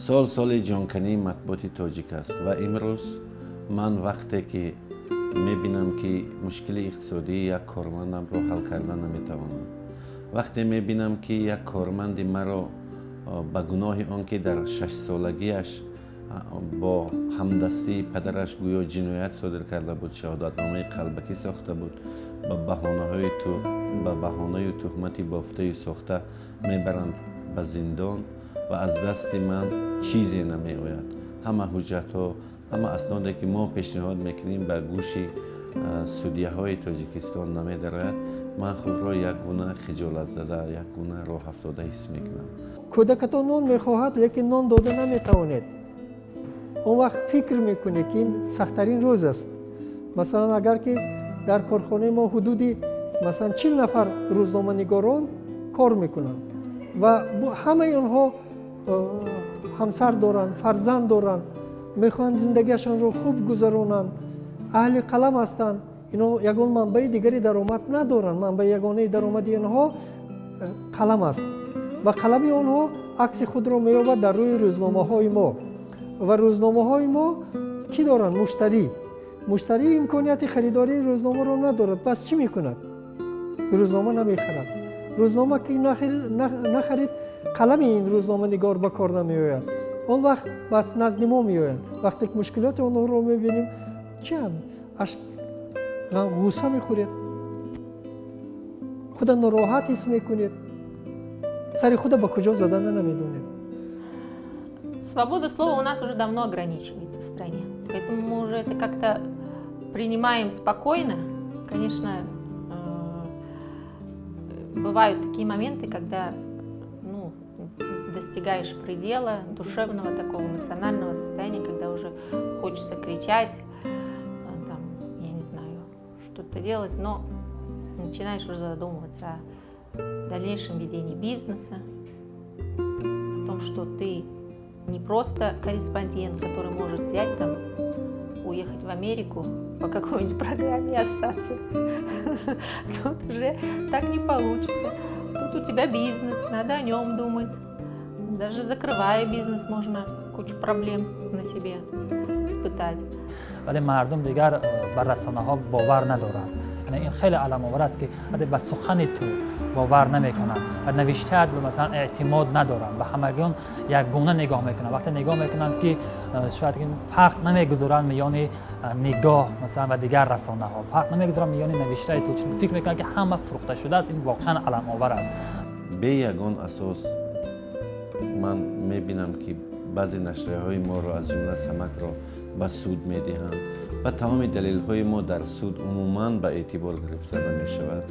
соли ҷонкании матбуоти тоҷик аст ва имрӯз ман вақте ки мебинам ки мушкили иқтисодии як кормандамро ҳал карда наметавонам, вақте мебинам ки як корманди маро ба гуноҳи он ки дар 6-солагиаш бо ҳамдастии падараш гӯё ҷиноят содир карда буд, шаҳодатномаи қалбакӣ сохта буд, ба баҳонаи тӯҳмати бофтаи сохта мебаранд ба зиндон ва аз дасти ман чизе намеояд. Ҳама ҳуҷҷатҳо, ҳама асноде ки мо пешниҳод мекунем ба гӯши судяҳои Тоҷикистон намедарояд, ман худро як гуна хиҷолатзада, як гуна роҳафтода ҳис мекунам. кӯдакатон нон мехоҳад, лекин нон дода наметавонед. он вақт фикр мекунед ки ин сахттарин рӯз аст. масалан агар ки дар корхонаи мо ҳудуди масалан 40 нафар рӯзноманигорон кор мекунанд ва ҳамаи онҳо ҳамсар доранд, фарзанд доранд, мехоҳанд зиндагиашонро хуб гузаронанд, аҳли қалам ҳастанд. ино ягон манбаи дигари даромад надоранд. манбаи ягонаи даромади онҳо қалам аст ва қалами онҳо акси худро меёбад дар рӯи рӯзномаҳои мо. ва рӯзномаҳои мо кӣ доранд? муштарӣ. муштарӣ имконияти харидории рӯзномаро надорад. пас чӣ мекунад? рӯзнома намехарад. рӯзнома ки нахарид, қалами ин рӯзноманигор ба кор намеояд. он вақт бас назди мо меоянд. вақте ки мушкилоти онҳоро мебинем, чиам ғусса мехӯред, худа нороҳат ҳис мекунед, сари худа ба куҷо задана намедонед. Свобода слова у нас уже давно ограничивается в стране, поэтому мы уже это как-то принимаем спокойно. Конечно, бывают такие моменты, когда достигаешь предела душевного, такого эмоционального состояния, когда уже хочется кричать, там, я не знаю, что-то делать, но начинаешь уже задумываться о дальнейшем ведении бизнеса, о том, что ты не просто корреспондент, который может взять там, уехать в Америку по какой-нибудь программе и остаться. Тут уже так не получится. Тут у тебя бизнес, надо о нем думать. Даже закрывая бизнес, можно кучу проблем на себе испытать. ولی مردم دیگر بر رسانه‌ها باور ندارند. یعنی این خیلی علام‌آور است که حتی به سخن تو باور نمی‌کنند و نوشته‌ات به مثلا اعتماد ندارند. به همگان یک گونه نگاه می‌کنند. وقتی نگاه می‌کنند که شاید فرق نمی‌گذارند میان نگاه مثلا و دیگر رسانه‌ها. فرق نمی‌گذارند میان نوشته تو. چون فکر می‌کنند که همه فروخته شده است. این واقعا علام‌آور است. به یگان اساس من می‌بینم که بعضی نشریه‌های ما را از جمله سمک را به سود می‌دهند و تمام دلیل‌های ما در سود عموماً به اعتبار گرفته نمی‌شود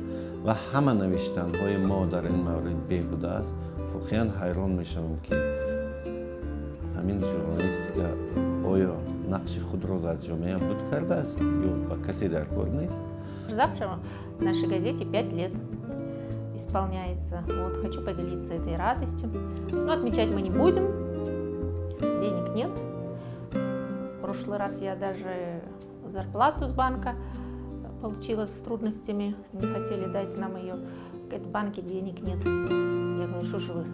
و همه نوشتن‌های ما در این مورد بیهوده است. واقعاً حیران می‌شوم که همین ژورنالیستیکا آیا نقش خود را در جامعه بود کرده است یا با کسی در کار نیست؟ Завтра в нашей газете 5 лет исполняется. Вот, хочу поделиться этой радостью. Но отмечать мы не будем, денег нет. В прошлый раз я даже зарплату с банка получила с трудностями, не хотели дать нам ее. Говорит, в банке денег нет. Я говорю, что же вы,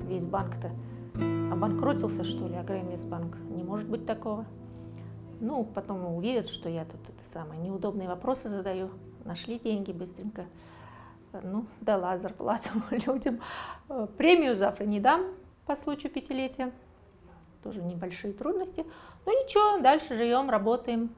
весь банк-то обанкротился, что ли, Агроинвестбанк? Не может быть такого. Ну, потом увидят, что я тут неудобные вопросы задаю. Нашли деньги быстренько. Ну, дала зарплату людям. Премию завтра не дам по случаю 5-летия. Тоже небольшие трудности. Но ничего, дальше живем, работаем.